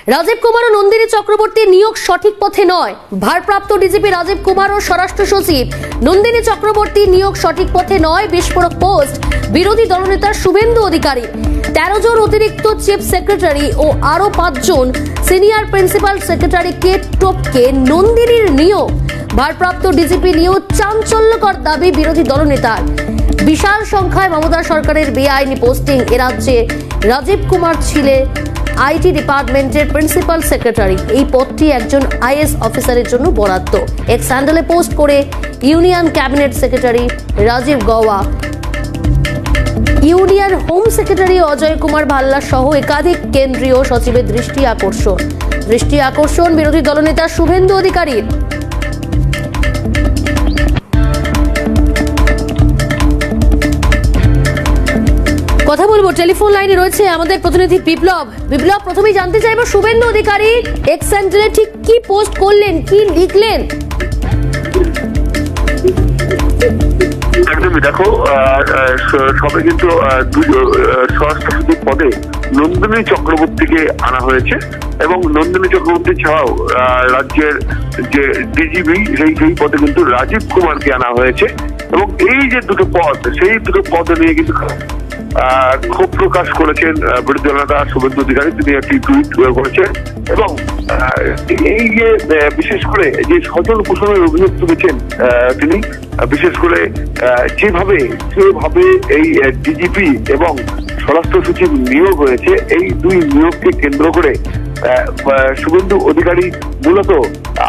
রাজীব কুমার ও নন্দিনী চক্রবর্তী নিয়োগ সঠিক পথে নয়। ভারপ্রাপ্ত ডিজিপি রাজীব কুমার ও স্বরাষ্ট্র সচিব নন্দিনী চক্রবর্তী নিয়োগ সঠিক পথে নয়। বিস্ফোরক পোস্ট বিরোধী দলনেতা শুভেন্দু অধিকারী। 13 জন অতিরিক্ত চিফ সেক্রেটারি ও আরো 5 জন সিনিয়র প্রিন্সিপাল সেক্রেটারিকে টপকে নন্দিনীর নিয়োগ। ভারপ্রাপ্ত ডিজিপি নিয়েও চাঞ্চল্যকর দাবি বিরোধী দলনেতার। বিশাল সংখ্যায় মমতা সরকারের বেআইনি পোস্টিং। এ রাজ্যে রাজীব কুমার ছিলেন আইটি ডিপার্টমেন্টের প্রিন্সিপাল সেক্রেটারি। এই পদটি একজন আইএস অফিসারের জন্য বরাদ্দ। এক স্যান্ডেলে পোস্ট করে union cabinet secretary Rajiv Gauba, union home secretary Ajay Kumar Bhalla সহ একাধিক কেন্দ্রীয় সচিবের দৃষ্টি আকর্ষণ বিরোধী দলনেতা শুভেন্দু অধিকারীর। কথা বলবো, টেলিফোন লাইনে রয়েছে আমাদের প্রতিনিধি বিপ্লব। প্রথমেই জানতে চাইবো, শুভেন্দু অধিকারী এক্স স্যান্ডেলে ঠিক কি পোস্ট করলেন, কি লিখলেন? একদমই দেখো, সবে কিন্তু স্বরাষ্ট্র সচিব পদে নন্দিনী চক্রবর্তীকে আনা হয়েছে এবং নন্দিনী চক্রবর্তী ছাড়াও রাজ্যের যে ডিজিপি সেই পদে কিন্তু রাজীব কুমারকে আনা হয়েছে এবং এই যে দুটো পদ, সেই দুটো পদ নিয়ে কিন্তু ক্ষোভ প্রকাশ করেছেন বিরোধী দলনেতা শুভেন্দু অধিকারী। তিনি একটি টুইট করেছেন এবং এই যে বিশেষ করে যে সজল পোষণের অভিযোগ তুলেছেন তিনি, বিশেষ করে যেভাবে এই ডিজিপি এবং স্বরাষ্ট্র সচিব নিয়োগ হয়েছে, এই দুই নিয়োগকে কেন্দ্র করে শুভেন্দু অধিকারী মূলত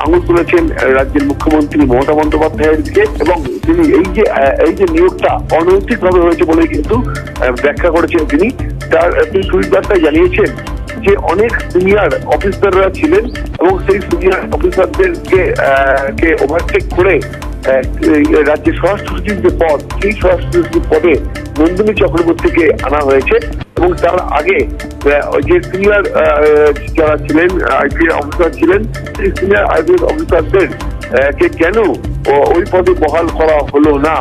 আঙুল তুলেছেন রাজ্যের মুখ্যমন্ত্রী মমতা বন্দ্যোপাধ্যায়ের দিকে এবং তিনি এই যে নিয়োগটা অনৈতিক ভাবে হয়েছে বলে কিন্তু ব্যাখ্যা করেছেন। তিনি টুইট বার্তায় জানিয়েছেন যে অনেক সিনিয়র অফিসাররা ছিলেন এবং সেই সিনিয়র অফিসারদেরকে ওভারটেক করে রাজ্যের স্বরাষ্ট্র সচিব যে পদ, সেই স্বরাষ্ট্র সচিব পদে নন্দিনী চক্রবর্তীকে আনা হয়েছে এবং তার আগে যে সিনিয়র যারা ছিলেন আইপিএস অফিসার ছিলেন, সেই সিনিয়র আইপিএস অফিসারদের কে কেন ওই পদে বহাল করা হলো না,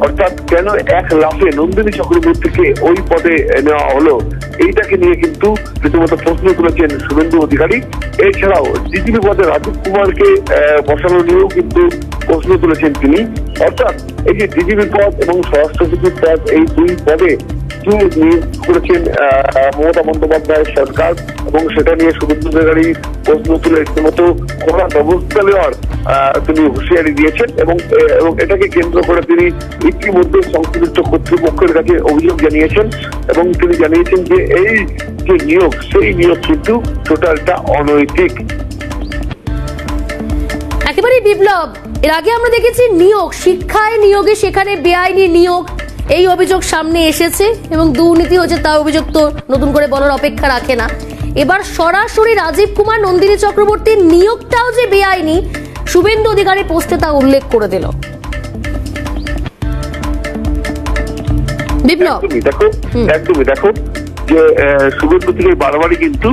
অর্থাৎ কেন এক লাফে নন্দিনী চক্রবর্তীকে ওই পদে নেওয়া হলো, এইটাকে নিয়ে কিন্তু রীতিমতো প্রশ্ন তুলেছেন শুভেন্দু অধিকারী। এছাড়াও ডিজিপি পদে রাজীব কুমারকে বসানো নিয়েও কিন্তু প্রশ্ন তুলেছেন তিনি। অর্থাৎ এই যে ডিজিপি পদ এবং স্বরাষ্ট্র সচিব পদ, এই দুই পদে নিয়োগ করেছেন মমতা বন্দ্যোপাধ্যায়ের সরকার এবং সেটা নিয়ে শুভেন্দু অধিকারী প্রশ্ন তুলে রীতিমতো কড়া ব্যবস্থা নেওয়ার তিনি হুঁশিয়ারি দিয়েছেন এবং এটাকে কেন্দ্র করে তিনি ইতিমধ্যে সংশ্লিষ্ট কর্তৃপক্ষের কাছে অভিযোগ জানিয়েছেন এবং তিনি জানিয়েছেন যে এই যে নিয়োগ, সেই নিয়োগ কিন্তু টোটালটা অনৈতিক। একেবারেই বিপ্লব, এর আগে আমরা দেখেছি শিক্ষায় নিয়োগে সেখানে বেআইনি নিয়োগ, এই অভিযোগ সামনে এসেছে এবং দুর্নীতি হয়েছে, তা অভিযোগ তো নতুন করে বলার অপেক্ষা রাখে না। এবার সরাসরি রাজীব কুমার নন্দিনী চক্রবর্তীর নিয়োগটাও যে বেআইনি, শুভেন্দু অধিকারী পোস্টে তা উল্লেখ করে দিল। বিপ্লব, একদমই দেখো যে শুভেন্দু থেকে বারবারই কিন্তু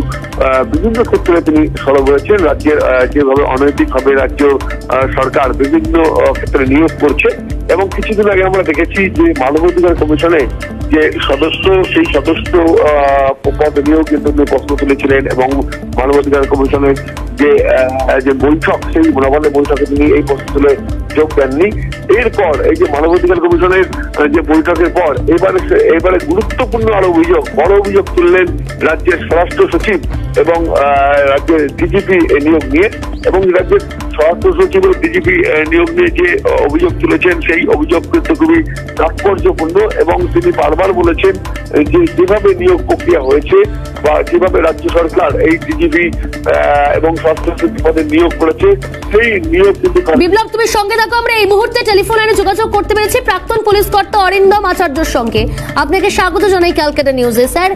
বিভিন্ন ক্ষেত্রে তিনি সরব হয়েছেন। রাজ্যের যেভাবে অনৈতিক ভাবে রাজ্য সরকার বিভিন্ন ক্ষেত্রে নিয়োগ করছে এবং কিছুদিন আগে আমরা দেখেছি যে মানবাধিকার কমিশনে যে সদস্য, সেই সদস্য পদ নিয়েও কিন্তু তিনি প্রশ্ন তুলেছিলেন এবং মানবাধিকার কমিশনের যে বৈঠক, সেই নবান্নের বৈঠকে তিনি এই প্রশ্ন তুলে যোগ দেননি। এরপর এই যে মানবাধিকার কমিশনের যে বৈঠকের পর এবারে গুরুত্বপূর্ণ আরো বড় অভিযোগ তুললেন রাজ্যের স্বরাষ্ট্র সচিব এবং রাজ্যের ডিজিপি নিয়োগ নিয়ে এবং রাজ্যের স্বরাষ্ট্র সচিব ও ডিজিপি নিয়োগ নিয়ে যে অভিযোগ তুলেছেন, সেই অভিযোগ কিন্তু খুবই তাৎপর্যপূর্ণ এবং তিনি বারবার বলেছেন যে যেভাবে নিয়োগ প্রক্রিয়া হয়েছে বা যেভাবে রাজ্য সরকার এই ডিজিপি এবং স্বরাষ্ট্র সচিব পদে নিয়োগ করেছে, সেই নিয়োগ কিন্তু। বিপ্লব, তুমি সঙ্গে থাকো, আমরা এই মুহূর্তে টেলিফোন লাইনে যোগাযোগ করতে পেরেছি প্রাক্তন পুলিশ কর্তা অরিন্দম আচার্যর সঙ্গে। আপনাকে স্বাগত জানাই ক্যালকাটা নিউজে। স্যার,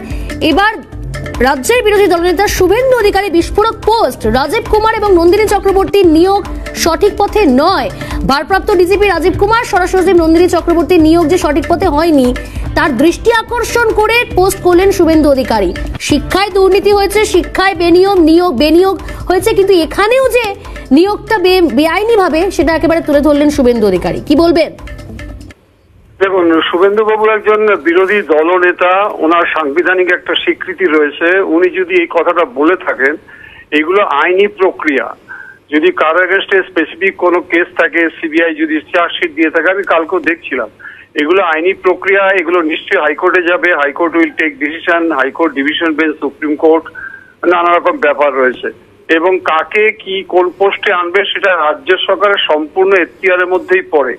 এবার রাজ্যের বিরোধী দলনেতা শুভেন্দু অধিকারী বিস্ফোরক পোস্ট, রাজীব কুমার এবং নন্দিনী চক্রবর্তীর নিয়োগ সঠিক পথে নয়। ভারপ্রাপ্ত ডিজিপি রাজীব কুমার, স্বরাষ্ট্র সচিব নন্দিনী চক্রবর্তীর নিয়োগ যে সঠিক পথে হয়নি, তার দৃষ্টি আকর্ষণ করে পোস্ট করলেন শুভেন্দু অধিকারী। শিক্ষায় দুর্নীতি হয়েছে, শিক্ষায় বেনিয়োগ হয়েছে, কিন্তু এখানেও যে নিয়োগটা বেআইনি ভাবে, সেটা একেবারে তুলে ধরলেন শুভেন্দু অধিকারী। কি বলবেন? দেখুন, শুভেন্দু বাবু একজন বিরোধী দলনেতা, ওনার সাংবিধানিক একটা স্বীকৃতি রয়েছে। উনি যদি এই কথাটা বলে থাকেন, এগুলো আইনি প্রক্রিয়া। যদি কারো এগেনস্টে স্পেসিফিক কোনো কেস থাকে, সিবিআই যদি চার্জশিট দিয়ে থাকে, আমি কালকেও দেখছিলাম, এগুলো আইনি প্রক্রিয়া, এগুলো নিশ্চয়ই হাইকোর্টে যাবে, high court will take decision, high court, division bench, supreme court, নানা রকম ব্যাপার রয়েছে। এবং কাকে কি কোন পোস্টে আনবে সেটা রাজ্য সরকারের সম্পূর্ণ এখতিয়ারের মধ্যেই পড়ে।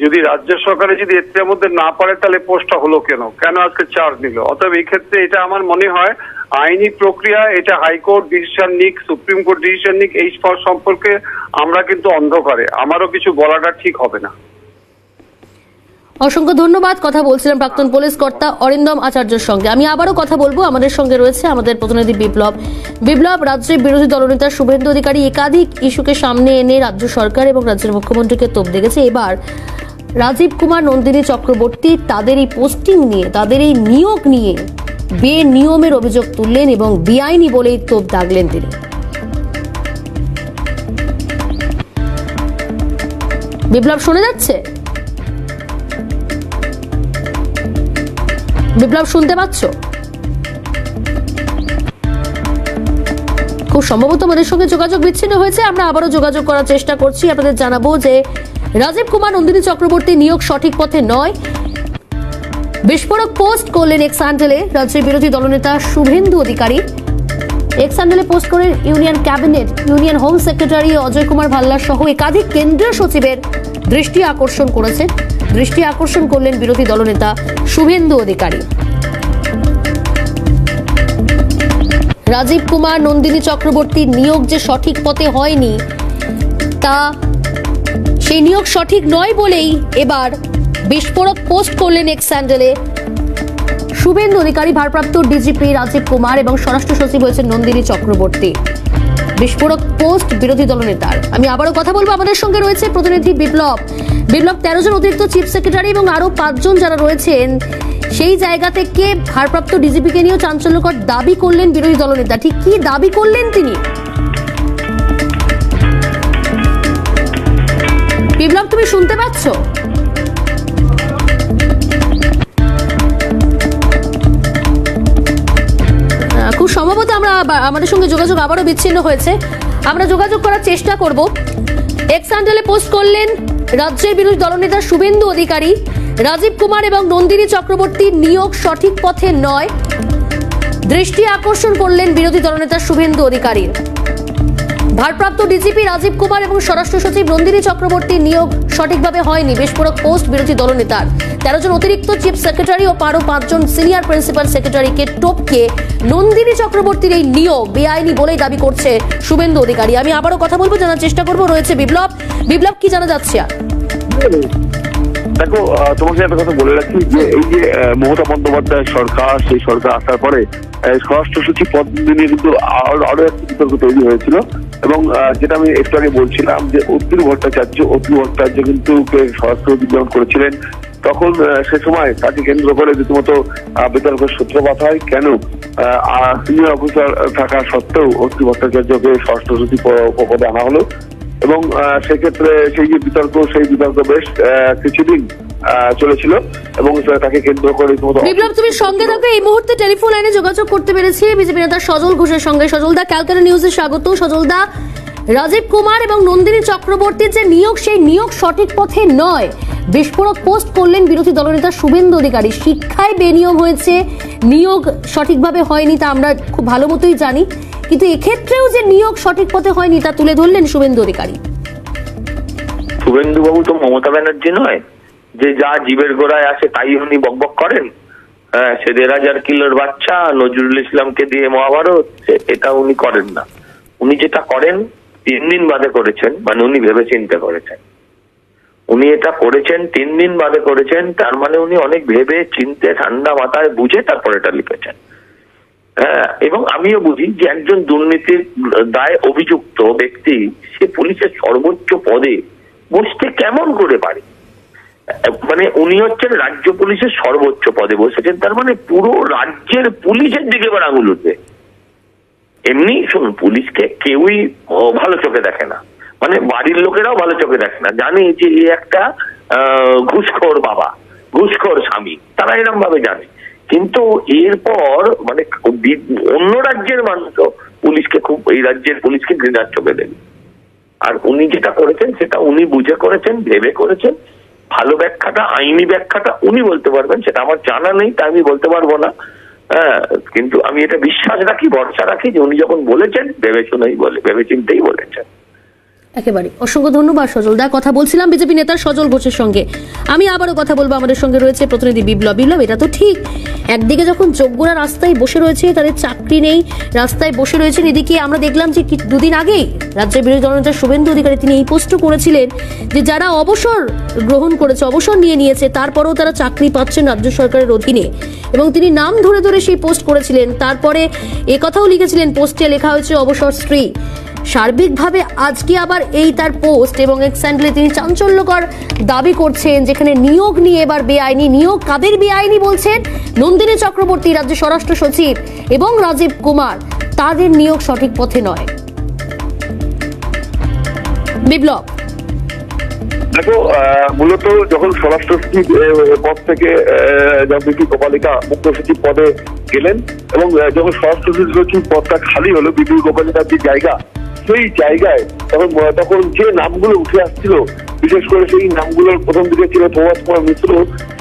যদি রাজ্য সরকারে যদি এখতিয়ারের মধ্যে না পড়ে তাহলে পোস্টটা হলো কেন আজকে চার্জ নিল? অতএব এই ক্ষেত্রে এটা আমার মনে হয় আইনি প্রক্রিয়া, এটা হাইকোর্ট ডিসিশন নিক, সুপ্রিম কোর্ট ডিসিশন নিক, এই সম্পর্কে আমরা কিন্তু অন্ধকারে, আমারও কিছু বলাটা ঠিক হবে না। অসংখ্য ধন্যবাদ। কথা বলছিলাম প্রাক্তন পুলিশ কর্তা অরিন্দম আচার্যের সঙ্গে। আমি আবারও কথা বলবো, আমাদের সঙ্গে রয়েছে আমাদের প্রতিনিধি বিপ্লব। রাজ্যের বিরোধী দলনেতা শুভেন্দু অধিকারী একাধিক ইস্যুকে সামনে এনে রাজ্য সরকার এবং রাজ্যের মুখ্যমন্ত্রীকে তোপ দেখেছে। এবার রাজীব কুমার, নন্দিনী চক্রবর্তী তাদের এই পোস্টিং নিয়ে, তাদের এই নিয়োগ নিয়ে বেনিয়মের অভিযোগ তুললেন এবং বেআইনি বলেই তোপ দাগলেন তিনি। বিপ্লব শোনা যাচ্ছে? বিপ্লব শুনতে পাচ্ছ? খুব সম্ভবত আমাদের সঙ্গে যোগাযোগ বিচ্ছিন্ন হয়েছে। আমরা আবারও যোগাযোগ করার চেষ্টা করছি। আপনাদের জানাবো যে রাজীব কুমার, নন্দিনী চক্রবর্তী নিয়োগ সঠিক পথে নয়, বিস্ফোরক পোস্ট করলেন এক্স হ্যান্ডেলে রাজ্যের বিরোধী দলনেতা শুভেন্দু অধিকারী। এক্স হ্যান্ডেলে পোস্ট করেন union cabinet, union home secretary Ajay Kumar ভাল্লার সহ একাধিক কেন্দ্রীয় সচিবের দৃষ্টি আকর্ষণ করলেন বিরোধী দলনেতা শুভেন্দু অধিকারী। রাজীব কুমার, নন্দিনী চক্রবর্তীর নিয়োগ যে সঠিক পথে হয়নি, তা সেই নিয়োগ সঠিক নয় বলেই এবার বিস্ফোরক পোস্ট করলেন এক্স হ্যান্ডেলে শুভেন্দু অধিকারী। ভারপ্রাপ্ত ডিজিপি রাজীব কুমার এবং স্বরাষ্ট্র সচিব হয়েছেন নন্দিনী চক্রবর্তী। বিস্ফোরক পোস্ট বিরোধী দলনেতার। আমি আবারও কথা বলবো, আমাদের সঙ্গে রয়েছে প্রতিনিধি বিপ্লব। 13 জন অতিরিক্ত চিফ সেক্রেটারি এবং আরো 5 জন যারা রয়েছেন, সেই জায়গা থেকে ভারপ্রাপ্ত ডিজিপিকে নিয়েও চাঞ্চল্যকর দাবি করলেন বিরোধী দলনেতা। ঠিক কি দাবি করলেন তিনি? বিপ্লব, তুমি শুনতে পাচ্ছ? খুব সম্ভবত আমাদের সঙ্গে যোগাযোগ আবারও বিচ্ছিন্ন হয়েছে। আমরা যোগাযোগ করার চেষ্টা করব। এক্স হ্যান্ডেলে পোস্ট করলেন রাজ্যের বিরোধী দলনেতা শুভেন্দু অধিকারী, রাজীব কুমার এবং নন্দিনী চক্রবর্তীর নিয়োগ সঠিক পথে নয়, দৃষ্টি আকর্ষণ করলেন বিরোধী দলনেতা শুভেন্দু অধিকারী। ভারপ্রাপ্ত ডিজিপি রাজীব কুমার এবং স্বরাষ্ট্র সচিব নন্দিনী চক্রবর্তীর নিয়োগ সঠিকভাবে হয়নি, বিস্ফোরক পোস্ট বিরোধী দলনেতার। 13 জন অতিরিক্ত চিফ সেক্রেটারি ও আরো 5 জন সিনিয়র প্রিন্সিপাল সেক্রেটারিকে টপকে নন্দিনী চক্রবর্তীর এই নিয়োগ বেআইনি বলেই দাবি করছে শুভেন্দু অধিকারী। আমি আবারও কথা বলবো, জানার চেষ্টা করবো। রয়েছে বিপ্লব, কি জানা যাচ্ছে? দেখো, তোমাকে একটা কথা বলে রাখি যে এই যে মমতা বন্দ্যোপাধ্যায় সরকার, সেই সরকার আসার পরে স্বরাষ্ট্র সচিব পদ নিয়ে কিন্তু আরো একটা বিতর্ক তৈরি হয়েছিল। এবং যেটা আমি একটু আগে বলছিলাম যে অতুল ভট্টাচার্য কিন্তু স্বরাষ্ট্র বিজ্ঞাপন করেছিলেন, তখন সে সময় তাকে কেন্দ্র করে রীতিমতো বিতর্কের সূত্রপাত হয়। কেন সিনিয়র অফিসার থাকা সত্ত্বেও অতুল ভট্টাচার্যকে স্বরাষ্ট্র সচিব পদে আনা হলো। এবং সেক্ষেত্রে সেই যে বিতর্ক, সেই বিতর্ক বেশ কিছুদিন চলেছিল এবং তাকে কেন্দ্র করে বিপ্লব, তুমি সঙ্গে থাকবে। এই মুহূর্তে টেলিফোন লাইনে যোগাযোগ করতে পেরেছি বিজেপি নেতা সজল ঘোষের সঙ্গে। সজলদা, ক্যালকাটা নিউজে স্বাগত। সজলদা, রাজীব কুমার এবং নন্দিনী চক্রবর্তীর যে নিয়োগ, সেই নিয়োগ সঠিক পথে নয়, বিস্ফোরক পোস্ট করলেন বিরোধী দলনেতা শুভেন্দু অধিকারী। শিক্ষায় বেনিয়ম হয়েছে, নিয়োগ সঠিকভাবে হয়নি, তা আমরা খুব ভালো মতোই জানি, কিন্তু এক্ষেত্রেও যে নিয়োগ সঠিক পথে হয়নি তা তুলে ধরলেন শুভেন্দু অধিকারী। শুভেন্দু বাবু তো মমতা ব্যানার্জি নয় যে যা জীবের গোড়ায় আসে তাই উনি বকবক করেন। সে 1,500 কিলোর বাচ্চা নজরুল ইসলামকে দিয়ে মহাভারত, এটা উনি করেন না। উনি যেটা করেন 3 দিন বাদে করেছেন, মানে উনি ভেবে চিন্তে করেছেন। উনি এটা করেছেন 3 দিন বাদে করেছেন, তার মানে উনি অনেক ভেবে চিন্তে ঠান্ডা মাথায় বুঝে তারপর এটা লিখেছেন। এবং আমিও বুঝি যে একজন দুর্নীতির দায়ে অভিযুক্ত ব্যক্তি সে পুলিশের সর্বোচ্চ পদে বসতে কেমন করে পারে। মানে উনি হচ্ছেন রাজ্য পুলিশের সর্বোচ্চ পদে বসেছেন, তার মানে পুরো রাজ্যের পুলিশের দিকে এবার আঙুল উঠবে। এমনি শুনুন, পুলিশকে কেউই ভালো চোখে দেখে না, মানে বাড়ির লোকেরাও ভালো চোখে দেখে না, জানে যে এ একটা ঘুষখোর বাবা, ঘুষখোর স্বামী, তারা এরকম ভাবে জানে। কিন্তু এরপর মানে অন্য রাজ্যের মানুষও পুলিশকে খুব ওই রাজ্যের পুলিশকে ঘৃণার চোখে দেখবে। আর উনি যেটা করেছেন সেটা উনি বুঝে করেছেন, ভেবে করেছেন। ভালো ব্যাখ্যাটা, আইনি ব্যাখ্যাটা উনি বলতে পারবেন, সেটা আমার জানা নেই, তাই আমি বলতে পারবো না। কিন্তু আমি এটা বিশ্বাস রাখি, ভরসা রাখি যে উনি যখন বলেছেন ভেবে শুনেই ভেবে চিন্তেই বলেছেন। একেবারে অসংখ্য ধন্যবাদ সজল দা। কথা বলছিলাম বিজেপি নেতা সজল ঘোষের সঙ্গে। আমি আবারও কথা বলবো, আমাদের সঙ্গে রয়েছে প্রতিনিধি বিপ্লব। বিপ্লব, এটা তো ঠিক, একদিকে যখন যোগ্যরা রাস্তায় বসে রয়েছে, তাদের চাকরি নেই, রাস্তায় বসে রয়েছেন, এদিকে আমরা দেখলাম যে দুদিন আগেই রাজ্যের বিরোধী দলনেতা শুভেন্দু অধিকারী তিনি এই পোস্ট করেছিলেন যে যারা অবসর গ্রহণ করেছে, অবসর নিয়েছে, তারপরেও তারা চাকরি পাচ্ছেন রাজ্য সরকারের অধীনে, এবং তিনি নাম ধরে ধরে সেই পোস্ট করেছিলেন। তারপরে কথাও লিখেছিলেন, পোস্টে লেখা হয়েছে অবসর স্ত্রী। সার্বিকভাবে আজকে আবার এই তার পোস্ট এবং এক্স হ্যান্ডেলে তিনি চাঞ্চল্যকর দাবি করছেন যেখানে নিয়োগ নিয়ে এবার বেআইনি। নিয়োগ কাদের বেআইনি বলছেন? নন্দিনী চক্রবর্তী রাজ্য স্বরাষ্ট্র সচিব এবং রাজীব কুমার, তাদের নিয়োগ সঠিক পথে নয়। বিপ্লব, দেখো, মূলত যখন স্বরাষ্ট্র সচিব পদ থেকে বিপি গোপালিকা মুখ্য সচিব পদে গেলেন এবং যখন স্বরাষ্ট্র সচিব পদটা খালি হলো, বিপি গোপালিকার যে জায়গা, সেই জায়গায় তখন যে নামগুলো উঠে আসছিল, বিশেষ করে সেই নামগুলোর প্রথম দিকে ছিল প্রভাত কুমার মিশ্র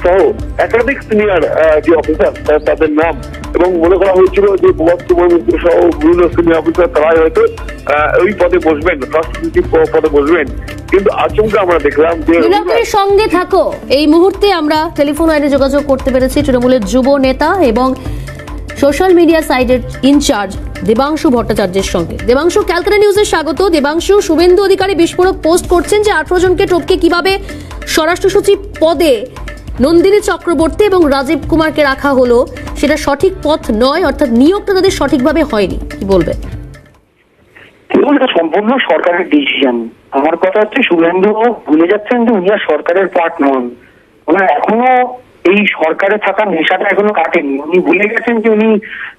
সহ একাধিক সিনিয়র যে অফিসার, তাদের নাম, এবং মনে করা হয়েছিল যে প্রভাত কুমার মিশ্র সহ বিভিন্ন সিনিয়র অফিসার তারাই হয়তো ওই পদে বসবেন, স্বরাষ্ট্র সচিব পদে বসবেন। কিন্তু আচমকা আমরা দেখলাম যে সঙ্গে থাকো, এই মুহূর্তে আমরা টেলিফোন লাইনে যোগাযোগ করতে পেরেছি তৃণমূলের যুব নেতা এবং সোশ্যাল মিডিয়া সাইটের ইনচার্জ দেবাংশু ভট্টাচার্যের সঙ্গে। দেবাংশু, ক্যালকাটা নিউজে স্বাগত। দেবাংশু, শুভেন্দু অধিকারী বিস্ফোরক পোস্ট করছেন যে 18 জনকে টপকে কিভাবে স্বরাষ্ট্র সচিব পদে নন্দিনী চক্রবর্তী এবং রাজীব কুমারকে রাখা হলো, সেটা সঠিক পথ নয়, অর্থাৎ নিয়োগটা তাদের সঠিকভাবে হয়নি, কি বলবে? এটা সম্পূর্ণ সরকারের ডিসিশন। আমার কথা হচ্ছে, শুভেন্দু ভুলে যাচ্ছেন যে উনি আর সরকারের পার্ট নন। ওনার এখনো এই সরকারে থাকা নেশাটা এখনো কাটেনি। উনি ভুলে গেছেন যে উনি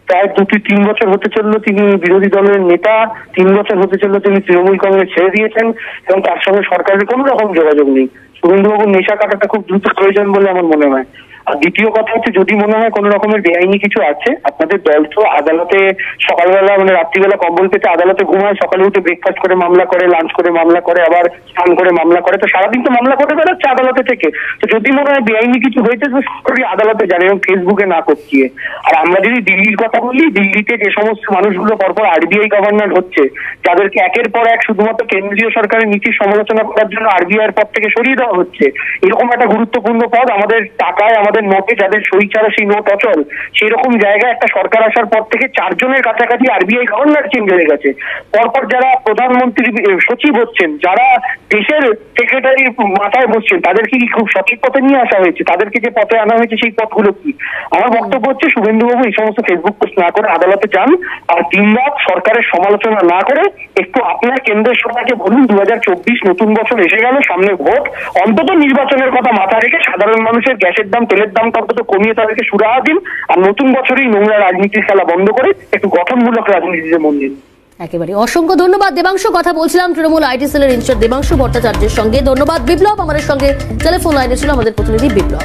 প্রায় 2-3 বছর হতে চললো তিনি বিরোধী দলের নেতা, 3 বছর হতে চললো তিনি তৃণমূল কংগ্রেস ছেড়ে দিয়েছেন এবং তার সঙ্গে সরকারের কোনো রকম যোগাযোগ নেই। শুভেন্দুবাবুর নেশা কাটাটা খুব দ্রুত প্রয়োজন বলে আমার মনে হয়। আর দ্বিতীয় কথা হচ্ছে, যদি মনে হয় কোনো রকমের বেআইনি কিছু আছে, আপনাদের দল তো আদালতে সকালবেলা রাত্রিবেলা কম্বল পেতে আদালতে ঘুমায়, সকালে উঠে ব্রেকফাস্ট করে মামলা করে, লাঞ্চ করে মামলা করে, আবার স্নান করে মামলা করে, তো সারাদিন তো মামলা করে বেড়াচ্ছে আদালতে থেকে। তো যদি মনে হয় বেআইনি কিছু হয়েছে তো সরাসরি আদালতে জানে এবং ফেসবুকে না করছিয়ে। আর আমরা যদি দিল্লির কথা বলি, দিল্লিতে যে সমস্ত মানুষগুলো পরপর আরবিআই গভর্নর হচ্ছে, যাদেরকে একের পর এক শুধুমাত্র কেন্দ্রীয় সরকারের নীতির সমালোচনা করার জন্য আরবিআই এর পদ থেকে সরিয়ে দেওয়া হচ্ছে, এরকম একটা গুরুত্বপূর্ণ পদ আমাদের টাকায়, আমাদের নোটে যাদের সই ছাড়া সেই নোট অচল, সেই রকম জায়গায় একটা সরকার আসার পর থেকে 4 জনের কাছাকাছি আরবিআই গভর্নর চেঞ্জ হয়ে গেছে। পরপর যারা প্রধানমন্ত্রী সচিব হচ্ছেন, যারা দেশের সেক্রেটারি মাথায় বসছেন, তাদেরকে কি খুব সঠিক পথে নিয়ে আসা হয়েছে? তাদেরকে যে পথে আনা হয়েছে সেই পথগুলো কি? আমার বক্তব্য হচ্ছে, শুভেন্দুবাবু এই সমস্ত ফেসবুক পোস্ট না করে আদালতে যান, আর দিনরাত সরকারের সমালোচনা না করে একটু আপনার কেন্দ্রের সরকারকে বলুন 2024 নতুন বছর এসে গেল, সামনে ভোট, অন্তত নির্বাচনের কথা মাথায় রেখে সাধারণ মানুষের গ্যাসের দাম, তেলের দাম অন্তত কমিয়ে তাদেরকে সুরাহা দিন, আর নতুন বছরেই নোংরা রাজনীতির খেলা বন্ধ করে একটু গঠনমূলক রাজনীতিতে মন দিন। একেবারে অসংখ্য ধন্যবাদ দেবাংশু। কথা বলছিলাম তৃণমূল আইটি সেলের ইনচার্জ দেবাংশু ভট্টাচার্যের সঙ্গে। ধন্যবাদ বিপ্লব, আমাদের সঙ্গে টেলিফোন লাইনে ছিল আমাদের প্রতিনিধি বিপ্লব।